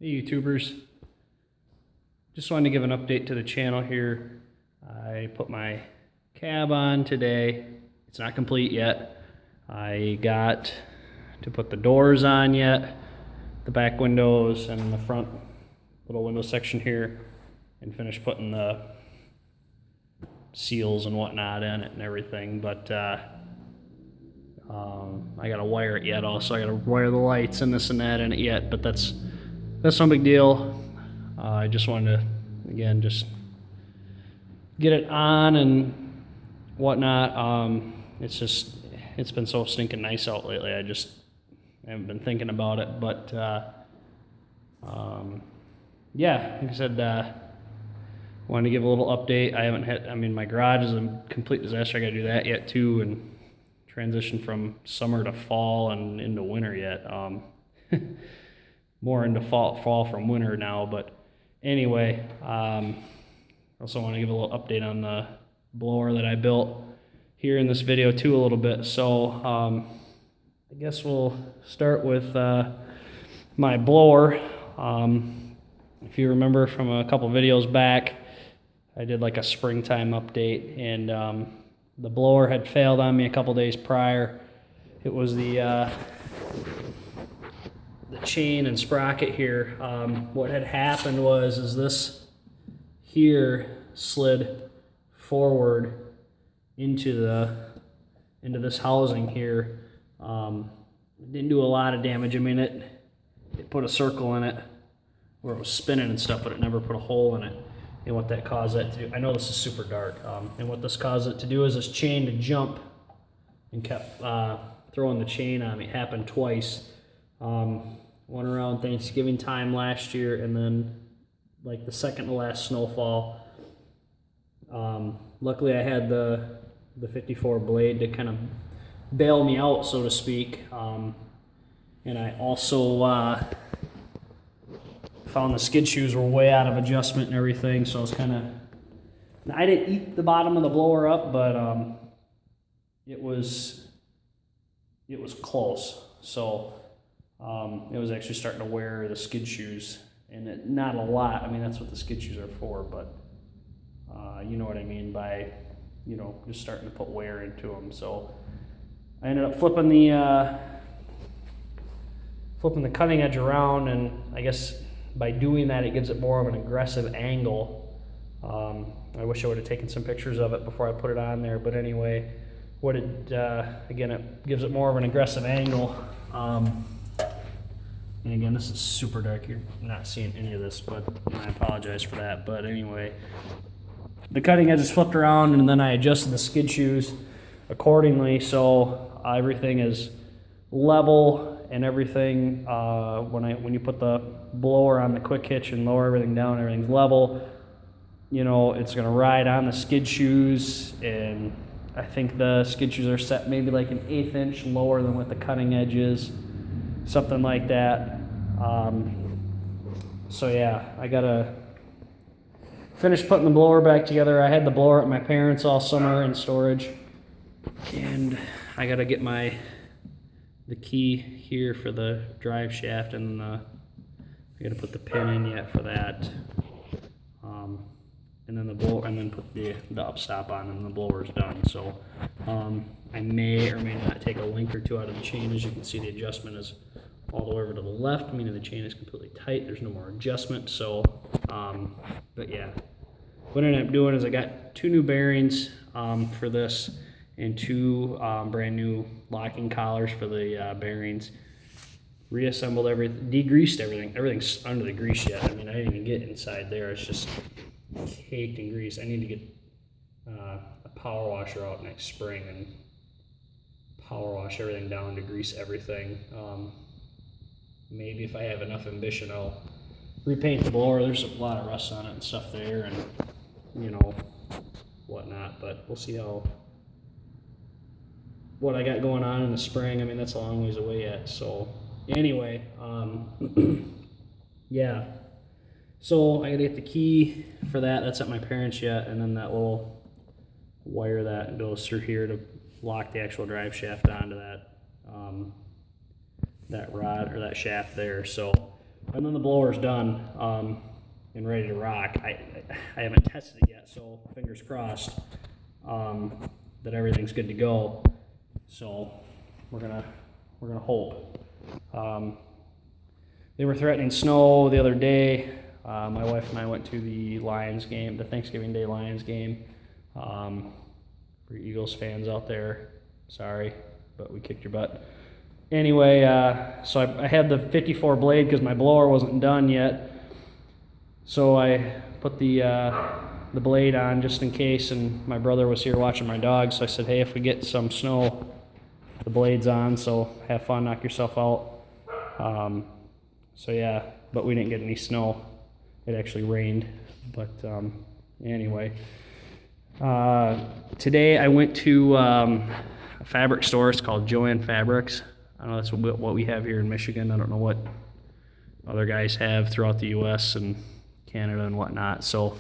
Hey YouTubers, just wanted to give an update to the channel here. I put my cab on today. It's not complete yet. I got to put the doors on yet, the back windows and the front little window section here, and finish putting the seals and whatnot in it and everything, but I gotta wire it yet also. I gotta wire the lights and this and that in it yet, but that's no big deal. I just wanted to, again, just get it on and whatnot. It's been so stinking nice out lately. I haven't been thinking about it, but yeah, like I said, wanted to give a little update. My garage is a complete disaster. I gotta do that yet too, and transition from summer to fall and into winter yet. More into fall from winter now, but anyway, also want to give a little update on the blower that I built here in this video too a little bit. So I guess we'll start with my blower. If you remember from a couple videos back, I did like a springtime update, and the blower had failed on me a couple days prior. It was the chain and sprocket here. What had happened was this here slid forward into this housing here. It didn't do a lot of damage. I mean, it put a circle in it where it was spinning and stuff, but it never put a hole in it. And what that caused that to do, I know this is super dark, and what this caused it to do is this chain to jump and kept throwing the chain on me. It happened twice. One around Thanksgiving time last year, and then like the second to last snowfall. Luckily I had the 54 blade to kind of bail me out, so to speak. And I also found the skid shoes were way out of adjustment and everything, so I was I didn't eat the bottom of the blower up, but it was close. So it was actually starting to wear the skid shoes, and not a lot. I mean, that's what the skid shoes are for, but you know what I mean by, just starting to put wear into them. So I ended up flipping the cutting edge around, and I guess by doing that, it gives it more of an aggressive angle. I wish I would have taken some pictures of it before I put it on there, but anyway, again, it gives it more of an aggressive angle. And again, this is super dark. You're not seeing any of this, but I apologize for that. But anyway, the cutting edge is flipped around, and then I adjusted the skid shoes accordingly, so everything is level and everything. When you put the blower on the quick hitch and lower everything down, everything's level. It's gonna ride on the skid shoes, and I think the skid shoes are set maybe like an 1/8 inch lower than what the cutting edge is. Something like that. So yeah, I gotta finish putting the blower back together. I had the blower at my parents' all summer in storage, and I gotta get the key here for the drive shaft, and I gotta put the pin in yet for that. And then the blower, and then put the upstop on, and the blower's done. So I may or may not take a link or two out of the chain. As you can see, the adjustment is all the way over to the left, meaning the chain is completely tight. There's no more adjustment. So, but yeah, what I ended up doing is I got 2 new bearings for this, and 2 brand new locking collars for the bearings. Reassembled everything, degreased everything. Everything's under the grease yet. I mean, I didn't even get inside there. It's just caked in grease. I need to get a power washer out next spring and power wash everything down to grease everything. Maybe if I have enough ambition, I'll repaint the blower. There's a lot of rust on it and stuff there, and whatnot, but we'll see what I got going on in the spring. I mean, that's a long ways away yet. So anyway, yeah, so I gotta get the key for that. That's at my parents' yet, and then that little wire that goes through here to lock the actual drive shaft onto that rod or that shaft there. So And then the blower's done and ready to rock. I haven't tested it yet, so fingers crossed that everything's good to go. So we're gonna hope. They were threatening snow the other day. My wife and I went to the Lions game, the Thanksgiving Day Lions game. For Eagles fans out there, sorry, but we kicked your butt. Anyway, so I had the 54 blade because my blower wasn't done yet. So I put the blade on just in case, and my brother was here watching my dog, so I said, hey, if we get some snow, the blade's on, so have fun, knock yourself out. So yeah, but we didn't get any snow. It actually rained, but anyway. Today I went to a fabric store. It's called Jo-Ann Fabrics. I know that's what we have here in Michigan. I don't know what other guys have throughout the U.S. and Canada and whatnot. So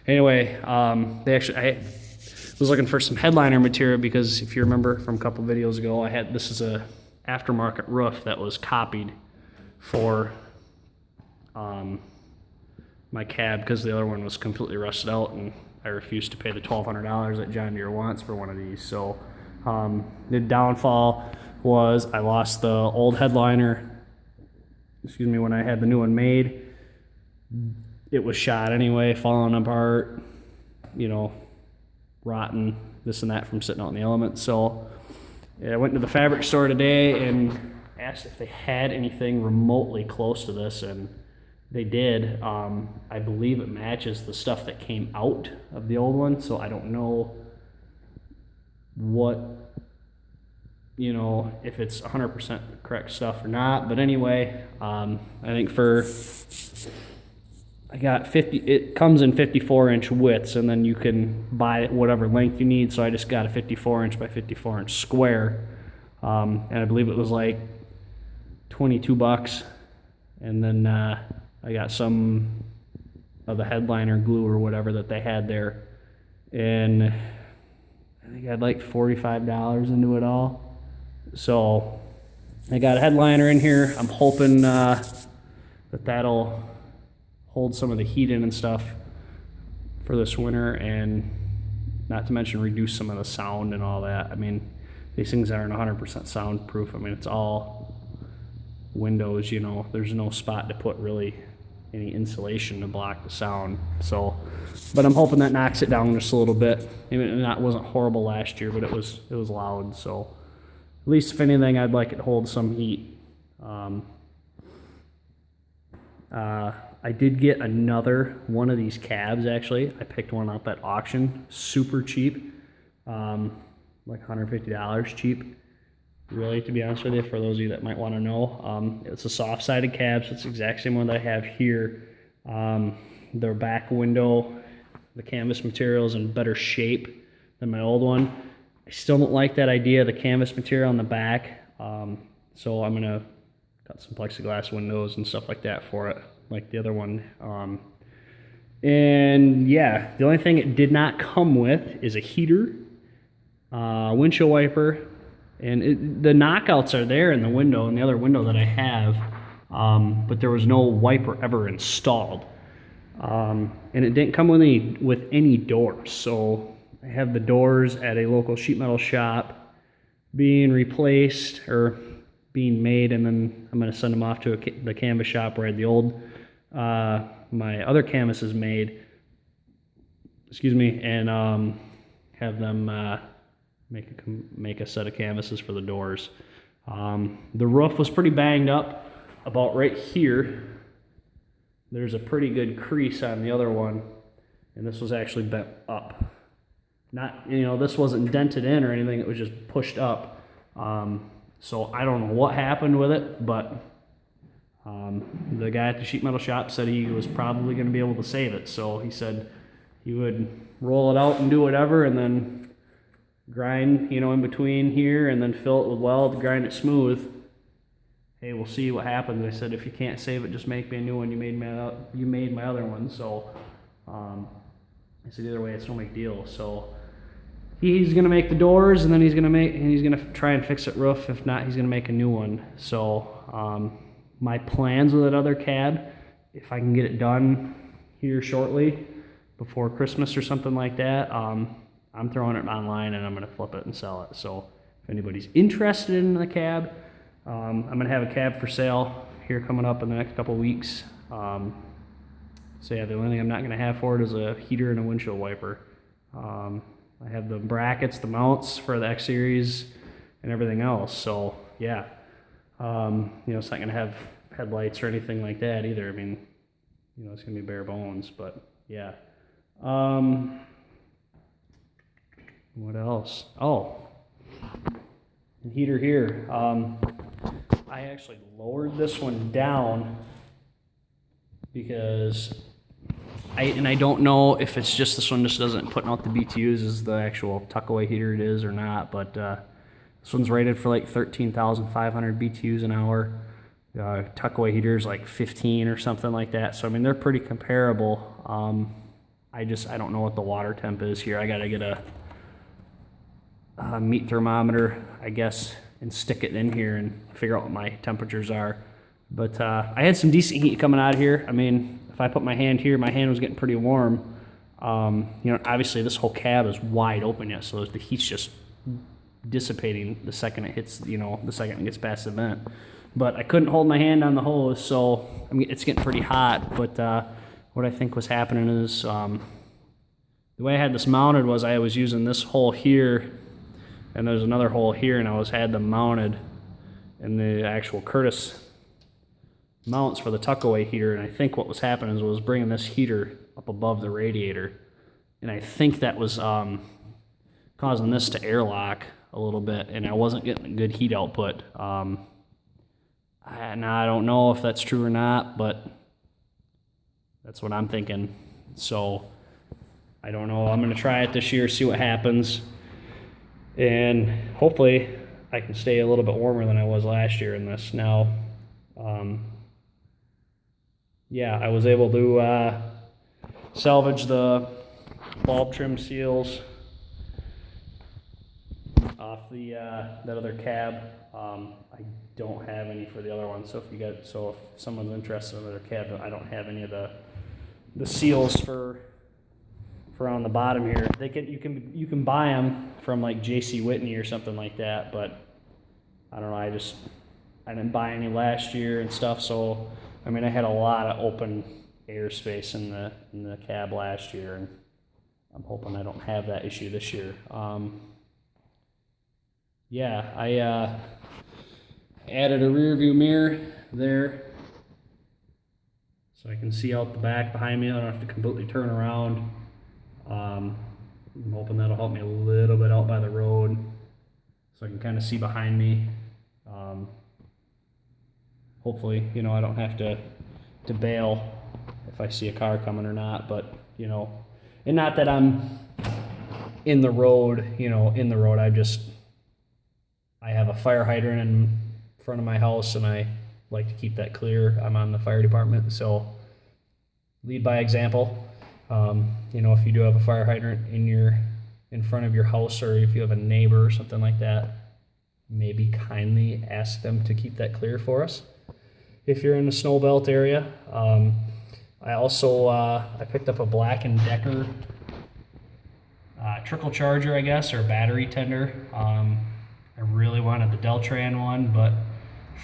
anyway, I was looking for some headliner material because if you remember from a couple videos ago, this is a aftermarket roof that was copied for my cab because the other one was completely rusted out, and I refused to pay the $1,200 that John Deere wants for one of these. So the downfall was I lost the old headliner, when I had the new one made. It was shot anyway, falling apart, rotten, this and that from sitting out in the elements. So yeah, I went to the fabric store today and asked if they had anything remotely close to this, and they did. I believe it matches the stuff that came out of the old one, so I don't know what, if it's 100% correct stuff or not. But anyway, I think I got 50, it comes in 54-inch widths, and then you can buy whatever length you need, so I just got a 54-inch by 54-inch square, and I believe it was like $22, and then I got some of the headliner glue or whatever that they had there, and I think I had like $45 into it all. So I got a headliner in here. I'm hoping that'll hold some of the heat in and stuff for this winter, and not to mention reduce some of the sound and all that. I mean, these things aren't 100% soundproof. I mean, it's all windows, there's no spot to put really any insulation to block the sound. So, but I'm hoping that knocks it down just a little bit. Even that wasn't horrible last year, but it was loud. So at least if anything, I'd like it to hold some heat. I did get another one of these cabs actually. I picked one up at auction, super cheap, like $150 cheap. Really, to be honest with you, for those of you that might want to know, it's a soft-sided cab, so it's the exact same one that I have here. The back window, the canvas material is in better shape than my old one. I still don't like that idea of the canvas material on the back, so I'm gonna cut some plexiglass windows and stuff like that for it, like the other one. And yeah, the only thing it did not come with is a heater, windshield wiper. And the knockouts are there in the window, in the other window that I have, but there was no wiper ever installed. And it didn't come with any doors. So I have the doors at a local sheet metal shop being replaced or being made, and then I'm going to send them off to the canvas shop where I had the old, my other canvas is made, and have them make a set of canvases for the doors. The roof was pretty banged up. About right here, there's a pretty good crease on the other one, and this was actually bent up. Not, this wasn't dented in or anything, it was just pushed up. So I don't know what happened with it, but the guy at the sheet metal shop said he was probably going to be able to save it. So he said he would roll it out and do whatever, and then grind, in between here, and then fill it with weld, grind it smooth. Hey, we'll see what happens. I said, if you can't save it, just make me a new one. You made my other one. So I said, either way, it's no big deal. So he's gonna make the doors, and then he's gonna try and fix it roof. If not, he's gonna make a new one. So my plans with that other cab, if I can get it done here shortly, before Christmas or something like that, I'm throwing it online and I'm going to flip it and sell it. So if anybody's interested in the cab, I'm going to have a cab for sale here coming up in the next couple weeks. So yeah, the only thing I'm not going to have for it is a heater and a windshield wiper. I have the brackets, the mounts for the X Series and everything else. So yeah, it's not going to have headlights or anything like that either. I mean, it's going to be bare bones, but yeah. What else? Oh, the heater here. I actually lowered this one down because I don't know if it's just this one just doesn't putting out the BTUs as the actual tuck-away heater it is or not, but this one's rated for like 13,500 BTUs an hour. Tuck-away heater's like 15 or something like that. So I mean, they're pretty comparable. I don't know what the water temp is here. I gotta get a meat thermometer, I guess, and stick it in here and figure out what my temperatures are. But I had some decent heat coming out of here. I mean, if I put my hand here, my hand was getting pretty warm. Obviously this whole cab is wide open yet, so the heat's just dissipating the second it hits, the second it gets past the vent. But I couldn't hold my hand on the hose, so it's getting pretty hot. But what I think was happening is the way I had this mounted was I was using this hole here, and there's another hole here, and had them mounted in the actual Curtis mounts for the tuck-away heater. And I think what was happening was bringing this heater up above the radiator, and I think that was causing this to airlock a little bit, and I wasn't getting a good heat output. Now I don't know if that's true or not, but that's what I'm thinking. So I don't know. I'm going to try it this year, see what happens, and hopefully I can stay a little bit warmer than I was last year in this. Now, yeah, I was able to salvage the bulb trim seals off the that other cab. I don't have any for the other one, so if someone's interested in another cab, I don't have any of the seals for on the bottom here. You can buy them from like J.C. Whitney or something like that, but I don't know. I didn't buy any last year and stuff, so I mean I had a lot of open airspace in the cab last year, and I'm hoping I don't have that issue this year. Yeah, I added a rear view mirror there so I can see out the back behind me. I don't have to completely turn around. I'm hoping that'll help me a little bit out by the road so I can kind of see behind me. Hopefully, I don't have to bail if I see a car coming or not, but, and not that I'm in the road, I have a fire hydrant in front of my house, and I like to keep that clear. I'm on the fire department, so lead by example. If you do have a fire hydrant in front of your house, or if you have a neighbor or something like that, maybe kindly ask them to keep that clear for us. If you're in the snow belt area, I also I picked up a Black & Decker trickle charger, I guess, or battery tender. I really wanted the Deltran one, but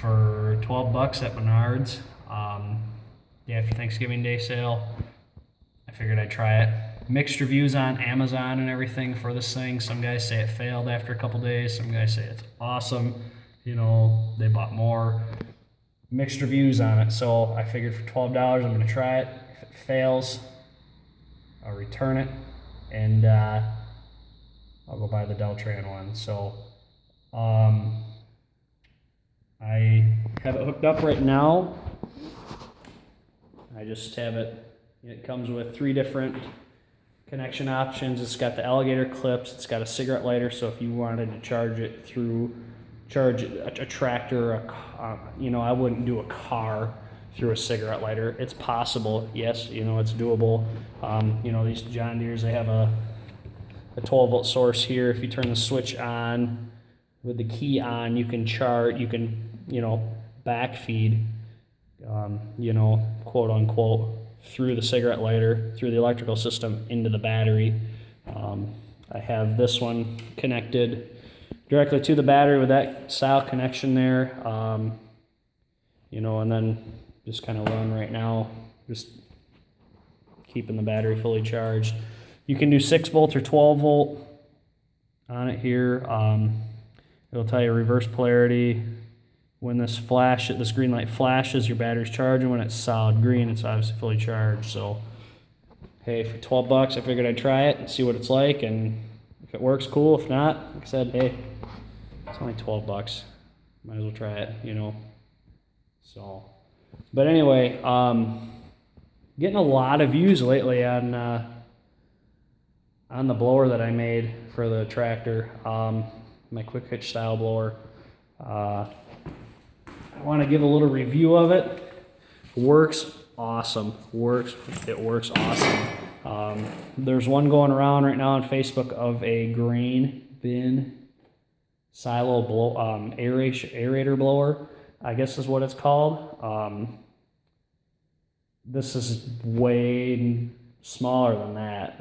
for $12 at Menards, day after Thanksgiving Day sale, I figured I'd try it. Mixed reviews on Amazon and everything for this thing. Some guys say it failed after a couple days. Some guys say it's awesome. They bought more. Mixed reviews on it. So I figured for $12, I'm going to try it. If it fails, I'll return it, and I'll go buy the Deltran one. So I have it hooked up right now. I just have it. It comes with 3 different connection options. It's got the alligator clips. It's got a cigarette lighter. So if you wanted to charge a tractor, I wouldn't do a car through a cigarette lighter. It's possible, yes. It's doable. These John Deeres, they have a 12-volt source here. If you turn the switch on with the key on, you can backfeed you know, quote unquote, through the cigarette lighter, through the electrical system into the battery. I have this one connected directly to the battery with that style connection there. You know, and then just kind of run right now, just keeping the battery fully charged. You can do 6 volt or 12 volt on it here. It'll tell you reverse polarity. When this green light flashes, your battery's charging. When it's solid green, it's obviously fully charged. So, hey, for 12 bucks, I figured I'd try it and see what it's like. And if it works, cool. If not, like I said, hey, it's only 12 bucks. Might as well try it, you know. So, but anyway, getting a lot of views lately on the blower that I made for the tractor, my quick hitch style blower. I want to give a little review of it. Works awesome. It works awesome. There's one going around right now on Facebook of a grain bin silo aerator blower, I guess is what it's called. This is way smaller than that.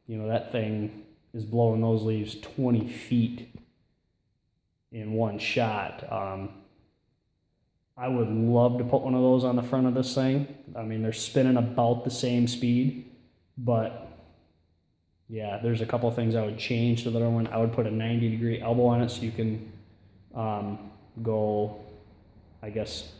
You know, that thing is blowing those leaves 20 feet in one shot. I would love to put one of those on the front of this thing. I mean, they're spinning about the same speed, but yeah, there's a couple things I would change to the other one. I would put a 90-degree elbow on it so you can go, I guess,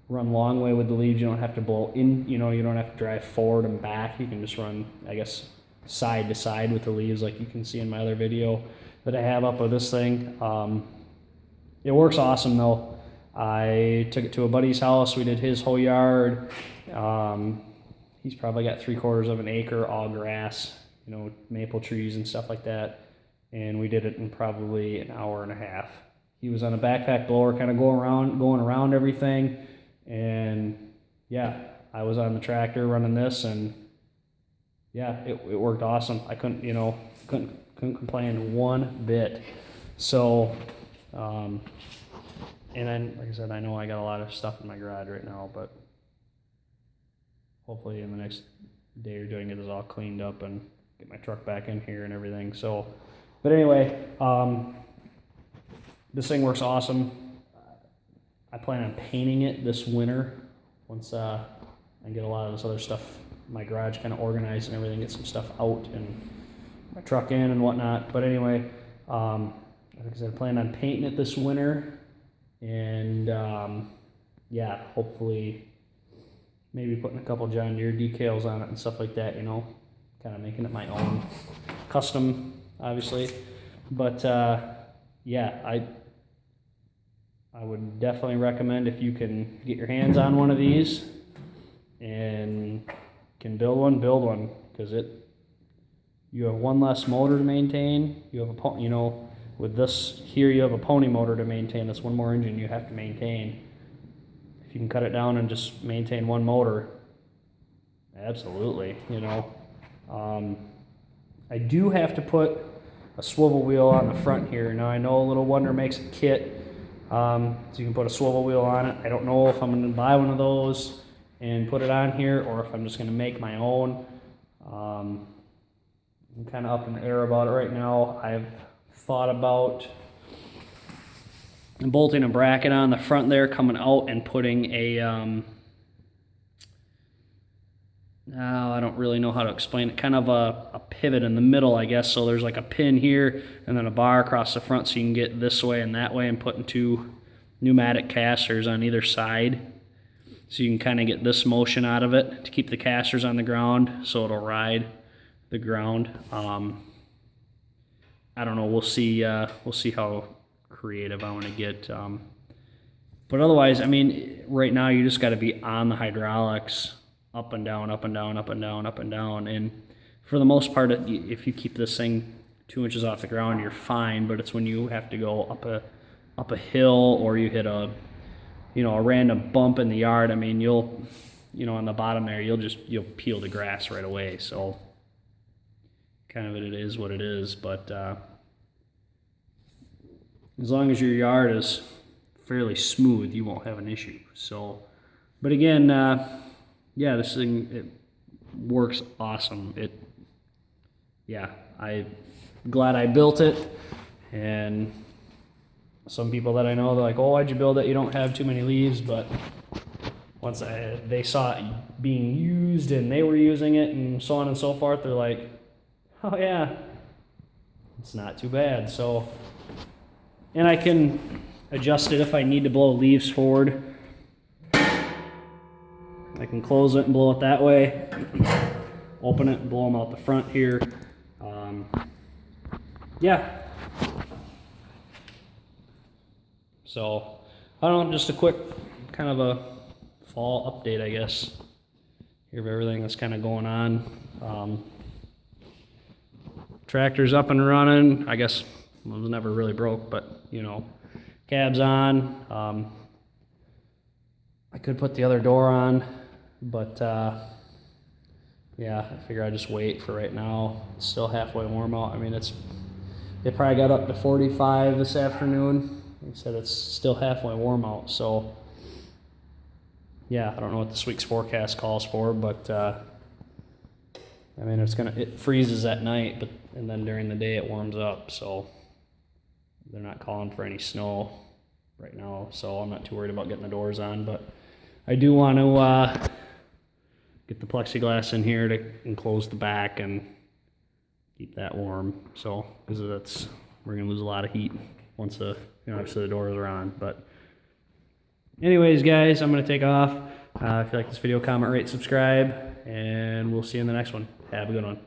run long way with the leaves. You don't have to blow in, you know, you don't have to drive forward and back. You can just run, I guess, side to side with the leaves like you can see in my other video that I have up with this thing. It works awesome though. I took it to a buddy's house. We did his whole yard. He's probably got 3/4 of an acre, all grass, you know, maple trees and stuff like that. And we did it in probably an hour and a half. He was on a backpack blower, kind of going around everything. And yeah, I was on the tractor running this, and yeah, it worked awesome. I couldn't complain one bit. So, and then, like I said, I know I got a lot of stuff in my garage right now, but hopefully in the next day or two I can get this all cleaned up and get my truck back in here and everything. So, but anyway, this thing works awesome. I plan on painting it this winter once I get a lot of this other stuff, my garage kind of organized and everything, get some stuff out and my truck in and whatnot. But anyway, like I said, I plan on painting it this winter. And yeah, hopefully maybe putting a couple John Deere decals on it and stuff like that, you know, kind of making it my own, custom, obviously. But yeah, I would definitely recommend, if you can get your hands on one of these and can build one, because you have one less motor to maintain. You have a, you know, with this here, you have a pony motor to maintain. That's one more engine you have to maintain. If you can cut it down and just maintain one motor, absolutely, you know. I do have to put a swivel wheel on the front here. Now, I know Little Wonder makes a kit, so you can put a swivel wheel on it. I don't know if I'm going to buy one of those and put it on here, or if I'm just going to make my own. I'm kind of up in the air about it right now. I've thought about bolting a bracket on the front there, coming out and putting a, I don't really know how to explain it, kind of a pivot in the middle, I guess. So there's like a pin here and then a bar across the front, so you can get this way and that way, and putting 2 pneumatic casters on either side. So you can kind of get this motion out of it to keep the casters on the ground so it'll ride the ground. I don't know, we'll see how creative I want to get. But otherwise, I mean, right now you just got to be on the hydraulics, up and down, up and down, up and down, up and down. And for the most part, if you keep this thing 2 inches off the ground, you're fine. But it's when you have to go up a hill, or you hit a random bump in the yard. I mean, you'll on the bottom there, you'll peel the grass right away. So kind of it is what it is. But as long as your yard is fairly smooth, you won't have an issue. So But again, yeah, this thing, it works awesome. Yeah, I'm glad I built it. And some people that I know, they're like, oh, why'd you build it? You don't have too many leaves. But once they saw it being used and they were using it and so on and so forth, they're like, oh yeah, it's not too bad. So, and I can adjust it if I need to blow leaves forward. I can close it and blow it that way. Open it and blow them out the front here. Yeah. So, I don't know, just a quick kind of a fall update, I guess, here of everything that's kind of going on. Tractor's up and running. I guess it was never really broke, but, you know, cab's on. I could put the other door on, but yeah, I figure I'd just wait for right now. It's still halfway warm out. I mean, it probably got up to 45 this afternoon. Like I said, it's still halfway warm out, so yeah, I don't know what this week's forecast calls for, but I mean, it freezes at night, and then during the day it warms up, so they're not calling for any snow right now, so I'm not too worried about getting the doors on, but I do want to get the plexiglass in here to enclose the back and keep that warm, so, because we're going to lose a lot of heat once obviously the doors are on, but anyways, guys, I'm going to take off. If you like this video, comment, rate, subscribe, and we'll see you in the next one. Have a good one.